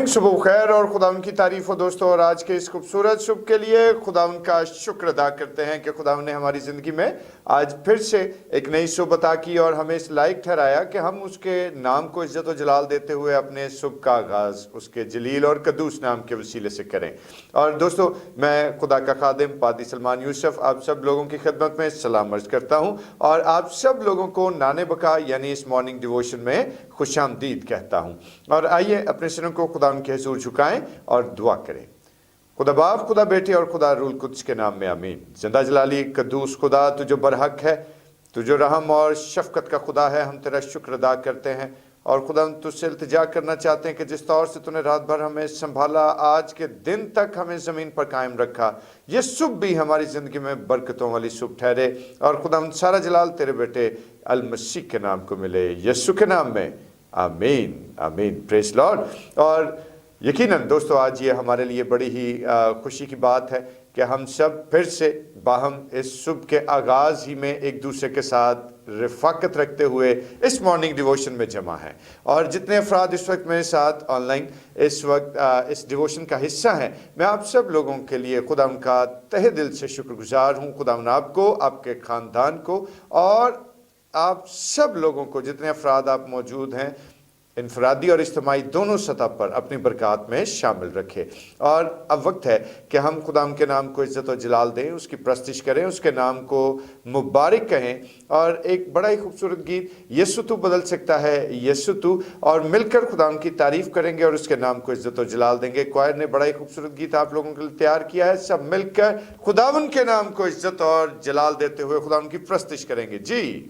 सुबह खैर और खुदा उनकी तारीफ हो दोस्तों। और आज के इस खूबसूरत सुबह के लिए खुदा उनका शुक्र अदा करते हैं कि खुदा ने हमारी ज़िंदगी में आज फिर से एक नई सुबह अता की और हमें इस लायक ठहराया कि हम उसके नाम को इज्जत और जलाल देते हुए अपने सुबह का आगाज़ उसके जलील और कदूस नाम के वसीले से करें। और दोस्तों, मैं खुदा का खादिम पादी सलमान यूसुफ आप सब लोगों की खिदमत में सलाम अर्ज करता हूँ और आप सब लोगों को नाने बका यानी इस मॉर्निंग डिवोशन में खुशामदीद कहता हूँ। और आइए अपने सिरों को खुदा उनके हुजूर झुकाएं और दुआ करें। खुदा बाप, खुदा बेटे और खुदा रूल कुद्स के नाम में आमीन। जिंदा जलाली कद्दूस खुदा, तू जो बरहक है, तू जो रहम और शफकत का खुदा है, हम तेरा शुक्र अदा करते हैं और खुदा हम तुझसे इल्तिजा करना चाहते हैं कि जिस तौर से तूने रात भर हमें संभाला, आज के दिन तक हमें ज़मीन पर कायम रखा, ये सुबह भी हमारी ज़िंदगी में बरकतों वाली सुबह ठहरे और खुदा हम सारा जलाल तेरे बेटे अल मसीह के नाम को मिले, यीशु के नाम में आमीन आमीन। Praise Lord. और यकीनन दोस्तों, आज ये हमारे लिए बड़ी ही खुशी की बात है कि हम सब फिर से बाहम इस सुबह के आगाज़ ही में एक दूसरे के साथ रफ़ाकत रखते हुए इस मॉर्निंग डिवोशन में जमा हैं। और जितने अफराद इस वक्त मेरे साथ ऑनलाइन इस वक्त इस डिवोशन का हिस्सा हैं, मैं आप सब लोगों के लिए खुदा उनका तहे दिल से शुक्रगुजार हूँ। खुदा आपको, आपके ख़ानदान को और आप सब लोगों को, जितने अफराद आप मौजूद हैं, इनफरादी और इज्तिमाई दोनों सतह पर अपनी बरक़ात में शामिल रखे। और अब वक्त है कि हम खुदाम के नाम को इज़्ज़त और जलाल दें, उसकी प्रस्तिश करें, उसके नाम को मुबारक कहें। और एक बड़ा ही खूबसूरत गीत यीशु तू बदल सकता है यीशु तू, और मिलकर खुदाम की तारीफ़ करेंगे और उसके नाम को इज़्ज़त और जलाल देंगे। क्वायर ने बड़ा ही खूबसूरत गीत आप लोगों के लिए तैयार किया है। सब मिलकर खुदावन के नाम को इज़्ज़त और जलाल देते हुए खुदावन की प्रस्तिश करेंगे। जी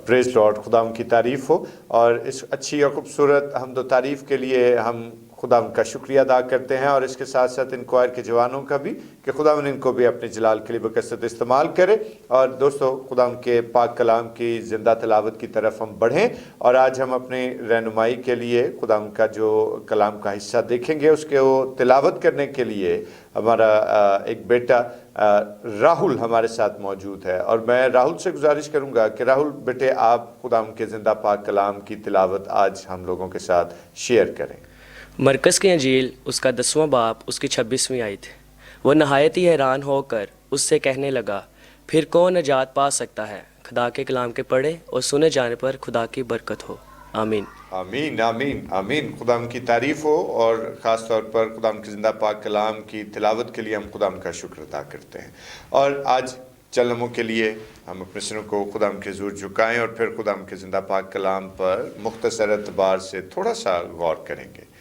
प्रेज़ लॉर्ड। खुदा की तारीफ़ हो। और इस अच्छी और खूबसूरत हमदो तारीफ़ के लिए हम खुदा उनका शुक्रिया अदा करते हैं और इसके साथ साथ इन क्वायर के जवानों का भी कि खुदा इनको भी अपने जलाल के लिए बकसरत इस्तेमाल करे। और दोस्तों खुदा के पाक कलाम की ज़िंदा तिलावत की तरफ हम बढ़ें और आज हम अपने रहनुमाई के लिए खुदा का जो कलाम का हिस्सा देखेंगे उसके वो तिलावत करने के लिए हमारा एक बेटा राहुल हमारे साथ मौजूद है। और मैं राहुल से गुजारिश करूंगा कि राहुल बेटे आप खुदा के ज़िंदा पाक कलाम की तिलावत आज हम लोगों के साथ शेयर करें। मरकज़ की अंजील उसका 10वां बाब उसकी 26वीं आयत। वो नहायत ही हैरान होकर उससे कहने लगा, फिर कौन नजात पा सकता है? खुदा के कलाम के पढ़े और सुने जाने पर खुदा की बरकत हो। आमीन आमीन आमीन आमीन। खुदा की तारीफ़ हो और ख़ास तौर पर खुदा के ज़िंदा पाक कलाम की तिलावत के लिए हम खुदा का शुक्र अदा करते हैं। और आज चंद लम्हों के लिए हम अपने सिरों को खुदा के हुज़ूर झुकाएं और फिर खुदा के ज़िंदा पाक कलाम पर मुख्तसर एतबार से थोड़ा सा गौर करेंगे।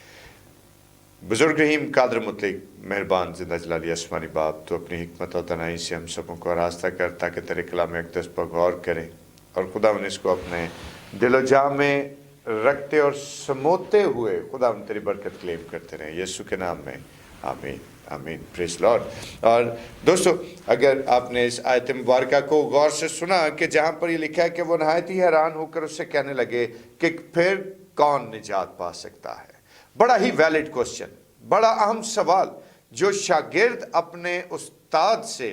बुजुर्ग रहीम कादर मुतलिक मेहरबान जिंदा जलाली आसमानी बाप, तो अपनी हिकमत और तनाई से हम सबों को रास्ता कर ताकि तेरे कलाम अक़दस पर गौर करें और खुदा इसको अपने दिलो जा में रखते और समोते हुए खुदा तेरी बरकत क्लेम करते रहें, यीशु के नाम में आमीन आमीन। Praise Lord. और दोस्तों अगर आपने इस आयत मुबारका को गौर से सुना कि जहाँ पर ये लिखा है कि वो नहायत ही हैरान होकर उससे कहने लगे कि फिर कौन निजात पा सकता है। बड़ा ही वैलिड क्वेश्चन, बड़ा अहम सवाल जो शागिर्द अपने उस्ताद से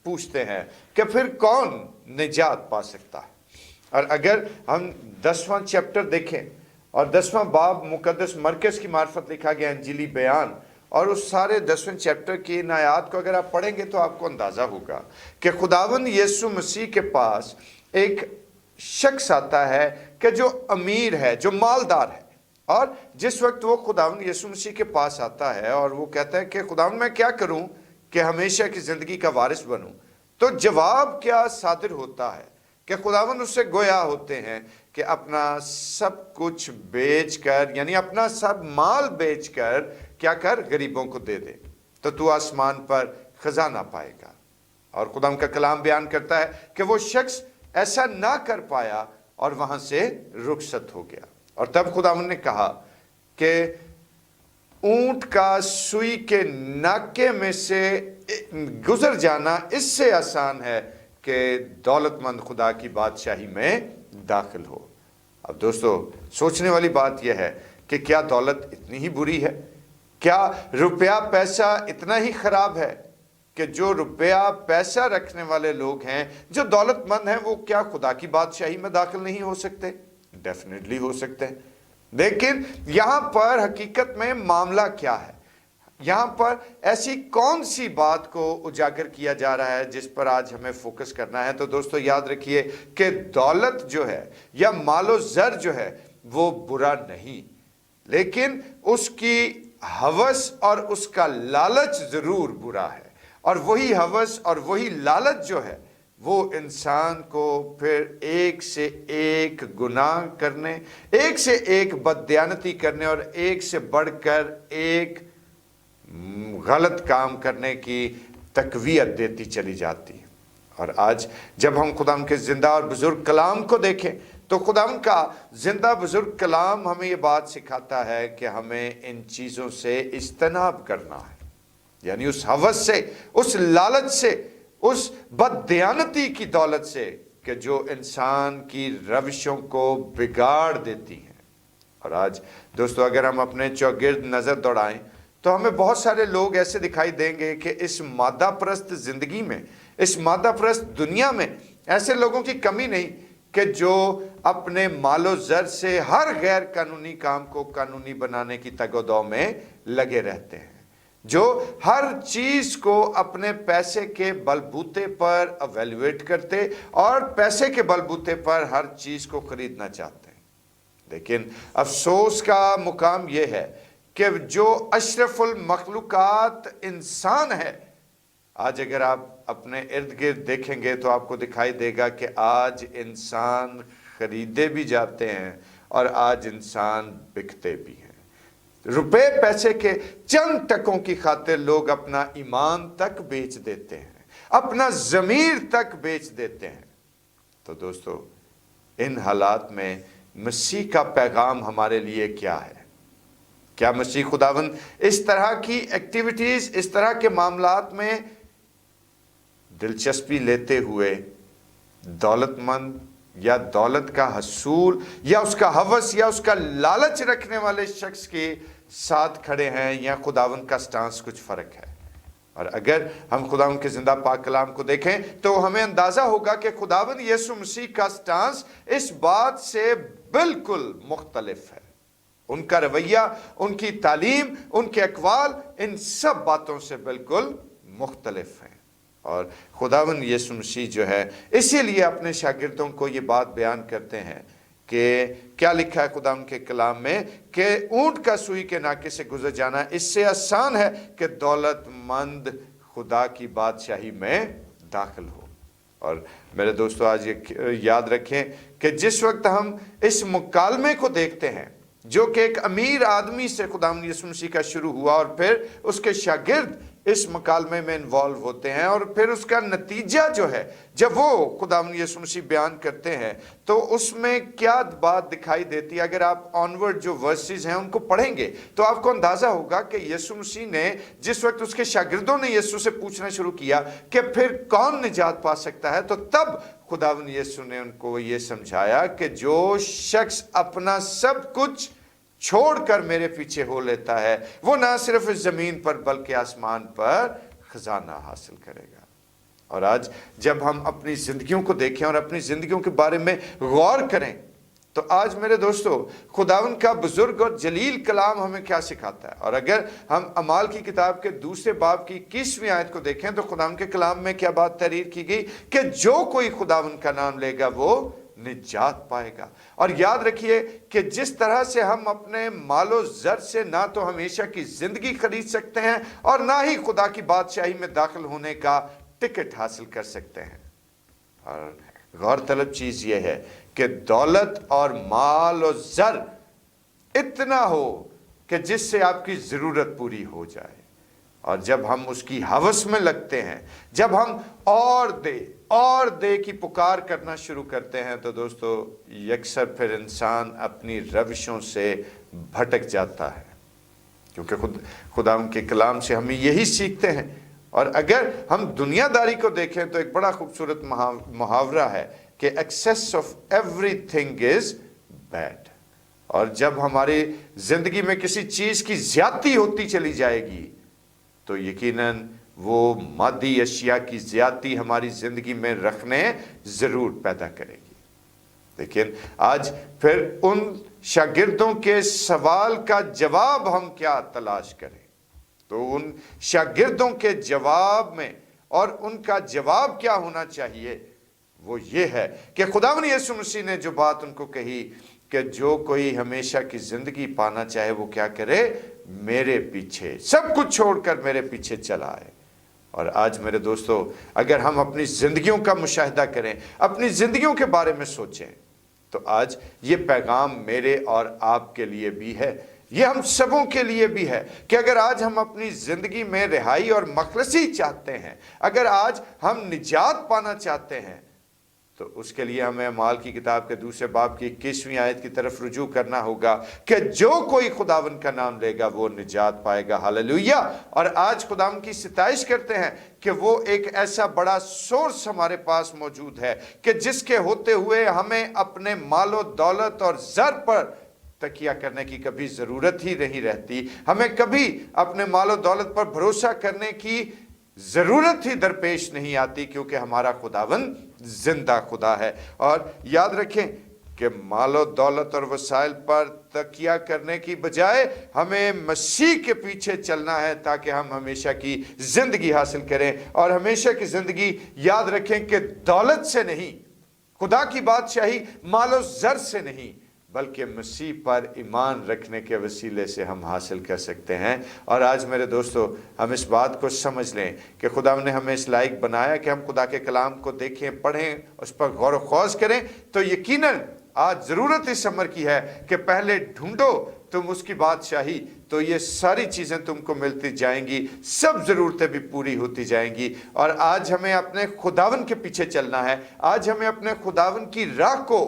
पूछते हैं कि फिर कौन निजात पा सकता है। और अगर हम 10वां चैप्टर देखें और 10वां बाब मुकद्दस मरकज़ की मार्फत लिखा गया अंजीली बयान, और उस सारे 10वें चैप्टर की इन आयात को अगर आप पढ़ेंगे तो आपको अंदाज़ा होगा कि खुदावंद यीशु मसीह के पास एक शख्स आता है कि जो अमीर है, जो मालदार है। और जिस वक्त वो खुदावंद यीशु मसीह के पास आता है और वो कहता है कि खुदावंद मैं क्या करूं कि हमेशा की ज़िंदगी का वारिस बनूं, तो जवाब क्या सादिर होता है कि खुदावंद उससे गोया होते हैं कि अपना सब कुछ बेचकर, यानी अपना सब माल बेचकर क्या कर, गरीबों को दे दे, तो तू आसमान पर खजाना पाएगा। और खुदा का कलाम बयान करता है कि वो शख्स ऐसा ना कर पाया और वहां से रुखसत हो गया। और तब खुदावंद ने कहा कि ऊंट का सुई के नाके में से गुजर जाना इससे आसान है कि दौलतमंद खुदा की बादशाही में दाखिल हो। अब दोस्तों सोचने वाली बात यह है कि क्या दौलत इतनी ही बुरी है? क्या रुपया पैसा इतना ही खराब है कि जो रुपया पैसा रखने वाले लोग हैं, जो दौलतमंद हैं, वो क्या खुदा की बादशाही में दाखिल नहीं हो सकते? डेफिनेटली हो सकते हैं। लेकिन यहां पर हकीकत में मामला क्या है? यहां पर ऐसी कौन सी बात को उजागर किया जा रहा है जिस पर आज हमें फोकस करना है? तो दोस्तों याद रखिए कि दौलत जो है या मालो ज़र जो है वो बुरा नहीं, लेकिन उसकी हवस और उसका लालच जरूर बुरा है। और वही हवस और वही लालच जो है वो इंसान को फिर एक से एक गुनाह करने, एक से एक बददियानती करने और एक से बढ़कर एक गलत काम करने की तकवीयत देती चली जाती है। और आज जब हम खुदा के ज़िंदा और बुजुर्ग कलाम को देखें तो खुदा का ज़िंदा बुजुर्ग कलाम हमें ये बात सिखाता है कि हमें इन चीज़ों से इज्तनाब करना है, यानी उस हवस से, उस लालच से, उस बददियानती की दौलत से कि जो इंसान की रविशों को बिगाड़ देती हैं। और आज दोस्तों अगर हम अपने चौगिर्द नज़र दौड़ाएं तो हमें बहुत सारे लोग ऐसे दिखाई देंगे कि इस मादा परस्त ज़िंदगी में, इस मादा परस्त दुनिया में ऐसे लोगों की कमी नहीं कि जो अपने मालो ज़र से हर गैर कानूनी काम को कानूनी बनाने की तगोदौ में लगे रहते हैं, जो हर चीज़ को अपने पैसे के बलबूते पर एवेल्युएट करते और पैसे के बलबूते पर हर चीज़ को खरीदना चाहते हैं। लेकिन अफसोस का मुकाम यह है कि जो अशरफुल मखलूकात इंसान है, आज अगर आप अपने इर्द गिर्द देखेंगे तो आपको दिखाई देगा कि आज इंसान खरीदे भी जाते हैं और आज इंसान बिकते भी हैं। रुपए पैसे के चंद टकों की खातिर लोग अपना ईमान तक बेच देते हैं, अपना ज़मीर तक बेच देते हैं। तो दोस्तों इन हालात में मसीह का पैगाम हमारे लिए क्या है? क्या मसीह खुदावन इस तरह की एक्टिविटीज, इस तरह के मामलात में दिलचस्पी लेते हुए दौलतमंद या दौलत का हसूल या उसका हवस या उसका लालच रखने वाले शख्स के साथ खड़े हैं, या खुदावन का स्टांस कुछ फर्क है? और अगर हम खुदावन के जिंदा पाक कलाम को देखें तो हमें अंदाजा होगा कि खुदावन यीशु मसीह का स्टांस इस बात से बिल्कुल मुख्तलिफ है। उनका रवैया, उनकी तालीम, उनके अक़वाल इन सब बातों से बिल्कुल मुख्तलिफ है। और खुदावन यीशु मसीह जो है इसीलिए अपने शागिर्दों को ये बात बयान करते हैं कि क्या लिखा है खुदावन के कलाम में कि ऊंट का सुई के नाके से गुजर जाना इससे आसान है कि दौलतमंद खुदा की बादशाही में दाखिल हो। और मेरे दोस्तों, आज ये याद रखें कि जिस वक्त हम इस मुकालमे को देखते हैं जो कि एक अमीर आदमी से खुदावंद यीशु मसीह का शुरू हुआ और फिर उसके शागिर्द इस मुकालमे में इन्वॉल्व होते हैं, और फिर उसका नतीजा जो है जब वो खुदावंद यीशु मसीह बयान करते हैं तो उसमें क्या बात दिखाई देती है। अगर आप ऑनवर्ड जो वर्सेस हैं उनको पढ़ेंगे तो आपको अंदाजा होगा कि यीशु मसीह ने जिस वक्त उसके शागिर्दों ने यीशु से पूछना शुरू किया कि फिर कौन निजात पा सकता है, तो तब खुदावंद यीशु ने उनको ये समझाया कि जो शख्स अपना सब कुछ छोड़कर मेरे पीछे हो लेता है वो ना सिर्फ इस जमीन पर बल्कि आसमान पर खजाना हासिल करेगा। और आज जब हम अपनी जिंदगियों को देखें और अपनी जिंदगियों के बारे में गौर करें तो आज मेरे दोस्तों खुदावन का बुजुर्ग और जलील कलाम हमें क्या सिखाता है। और अगर हम अमाल की किताब के दूसरे बाब की 21वीं आयत को देखें तो खुदावन के कलाम में क्या बात तहरीर की गई कि जो कोई खुदावन का नाम लेगा वो निजात पाएगा। और याद रखिए कि जिस तरह से हम अपने मालो जर से ना तो हमेशा की जिंदगी खरीद सकते हैं और ना ही खुदा की बादशाही में दाखिल होने का टिकट हासिल कर सकते हैं। और गौर तलब चीज यह है कि दौलत और माल और जर इतना हो कि जिससे आपकी जरूरत पूरी हो जाए, और जब हम उसकी हवस में लगते हैं, जब हम और दे की पुकार करना शुरू करते हैं तो दोस्तों यकसर फिर इंसान अपनी रविशों से भटक जाता है, क्योंकि खुदा के कलाम से हम यही सीखते हैं। और अगर हम दुनियादारी को देखें तो एक बड़ा खूबसूरत मुहावरा है कि excess of everything is bad. और जब हमारी जिंदगी में किसी चीज की ज्यादती होती चली जाएगी तो यकीनन वो मादी अशिया की ज्यादती हमारी जिंदगी में रखने जरूर पैदा करेगी। लेकिन आज फिर उन शागिर्दों के सवाल का जवाब हम क्या तलाश करें, तो उन शागिर्दों के जवाब में और उनका जवाब क्या होना चाहिए वो ये है कि खुदावंद यीशु मसीह ने जो बात उनको कही कि जो कोई हमेशा की जिंदगी पाना चाहे वो क्या करे, मेरे पीछे सब कुछ छोड़कर मेरे पीछे चला आए। और आज मेरे दोस्तों अगर हम अपनी जिंदगियों का मुशाहिदा करें, अपनी जिंदगियों के बारे में सोचें, तो आज ये पैगाम मेरे और आपके लिए भी है, ये हम सबों के लिए भी है कि अगर आज हम अपनी जिंदगी में रिहाई और मखलसी चाहते हैं, अगर आज हम निजात पाना चाहते हैं, तो उसके लिए हमें अमाल की किताब के दूसरे बाब की 21वीं आयत की तरफ रुजू करना होगा कि जो कोई खुदावंद का नाम लेगा वो निजात पाएगा। हालेलुया। और आज खुदावंद की सिताइश करते हैं कि वो एक ऐसा बड़ा सोर्स हमारे पास मौजूद है कि जिसके होते हुए हमें अपने मालो दौलत और जर पर तकिया करने की कभी जरूरत ही नहीं रहती, हमें कभी अपने मालो दौलत पर भरोसा करने की जरूरत ही दरपेश नहीं आती, क्योंकि हमारा खुदावंद जिंदा खुदा है। और याद रखें कि मालो दौलत और वसाइल पर तकिया करने की बजाय हमें मसीह के पीछे चलना है ताकि हम हमेशा की जिंदगी हासिल करें। और हमेशा की जिंदगी याद रखें कि दौलत से नहीं, खुदा की बादशाही मालो जर से नहीं, बल्कि मसीह पर ईमान रखने के वसीले से हम हासिल कर सकते हैं। और आज मेरे दोस्तों हम इस बात को समझ लें कि खुदा ने हमें इस लायक बनाया कि हम खुदा के कलाम को देखें, पढ़ें, उस पर गौर व खौज करें। तो यकीनन आज ज़रूरत इस अमर की है कि पहले ढूंढो तुम उसकी बादशाही, तो ये सारी चीज़ें तुमको मिलती जाएंगी, सब ज़रूरतें भी पूरी होती जाएंगी। और आज हमें अपने खुदावन के पीछे चलना है, आज हमें अपने खुदावन की राह को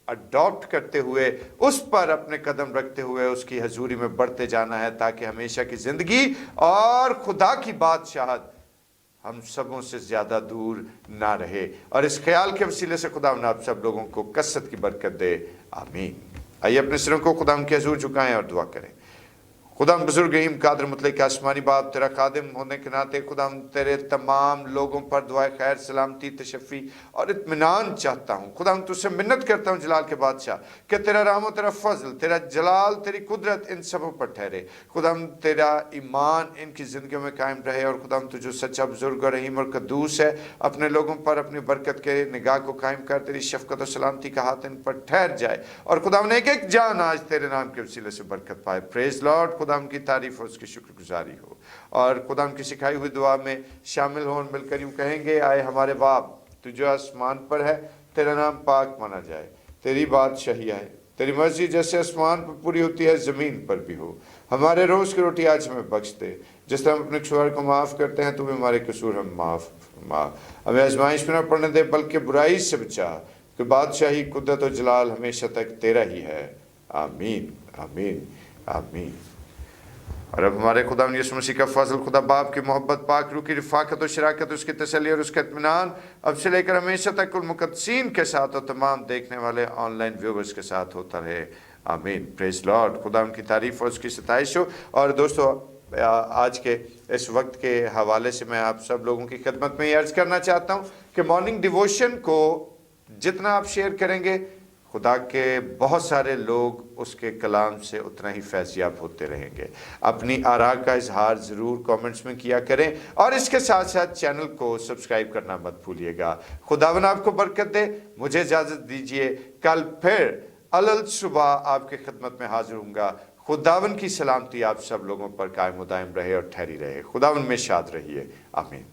अडॉप्ट करते हुए, उस पर अपने कदम रखते हुए उसकी हजूरी में बढ़ते जाना है, ताकि हमेशा की जिंदगी और खुदा की बादशाहत हम सबों से ज्यादा दूर ना रहे। और इस ख्याल के वसीले से खुदा आप सब लोगों को कसरत की बरकत दे, आमीन। आइए अपने सिरों को खुदा के हजूर झुकाएं और दुआ करें। खुदा बुजुर्ग रहीम कादर मुतलक आसमानी बाप, तेरा खादिम होने के नाते खुदा तेरे तमाम लोगों पर दुआ खैर सलामती तशफ़ी और इत्मीनान चाहता हूँ। खुदा तुझसे मिन्नत करता हूँ जलाल के बादशाह कि तेरा रहम, तेरा फजल, तेरा जलाल, तेरी कुदरत इन सबों पर ठहरे। खुदा तेरा ईमान इनकी ज़िंदगियों में कायम रहे। और खुदा तू जो सच्चा बुजुर्ग और रहीम और कद्दूस है, अपने लोगों पर अपनी बरकत के निगाह को कायम कर, तेरी शफ़क़त और सलामती का हाथ इन पर ठहर जाए। और खुदा ने एक एक जान आज तेरे नाम के वसीले से बरकत पाए। Praise Lord. खुदा की तारीफ और उसकी शुक्रगुजारी हो। और खुदा की सिखाई हुई दुआ में शामिल हो, मिलकर यूं कहेंगे, आए हमारे बाप तू जो आसमान पर है, तेरा नाम पाक माना जाए, तेरी बादशाही आए, तेरी मर्जी जैसे आसमान पर पूरी होती है ज़मीन पर भी हो। हमारे रोज़ की रोटी आज हमें बख्श दे, जिस तरह हम अपने कसूर को माफ़ करते हैं, तू भी हमारे कसूर हम माफ़ हमें आजमाइश में न पड़ने दे, बल्कि बुराई से बचा, कि बादशाही, कुदरत और जलाल हमेशा तक तेरा ही है, आमीन आमीन आमीन। और अब हमारे खुदा यीशु मसीह का फजल, खुदा बाप की मोहब्बत, पाक रूह की रिफ़ाक़त और शराकत, उसकी तसल्ली और उसका इत्मीनान अब से लेकर हमेशा तक कुल मुक़द्दसीन के साथ और तमाम देखने वाले ऑनलाइन व्यूवर्स के साथ होता रहे, आमीन। Praise Lord. खुदा उनकी तारीफ़ और उसकी सताइश हो। और दोस्तों, आज के इस वक्त के हवाले से मैं आप सब लोगों की खिदमत में ये अर्ज़ करना चाहता हूँ कि मॉर्निंग डिवोशन को जितना आप शेयर करेंगे, खुदा के बहुत सारे लोग उसके कलाम से उतना ही फैज़याब होते रहेंगे। अपनी आरा का इजहार ज़रूर कमेंट्स में किया करें, और इसके साथ साथ चैनल को सब्सक्राइब करना मत भूलिएगा। खुदावन आपको बरकत दे। मुझे इजाज़त दीजिए, कल फिर अलल सुबह आपके खिदमत में हाजिर हूँगा। खुदावन की सलामती आप सब लोगों पर कायम दायम रहे और ठहरी रहे। खुदावन में शाद रहिए, आमीन।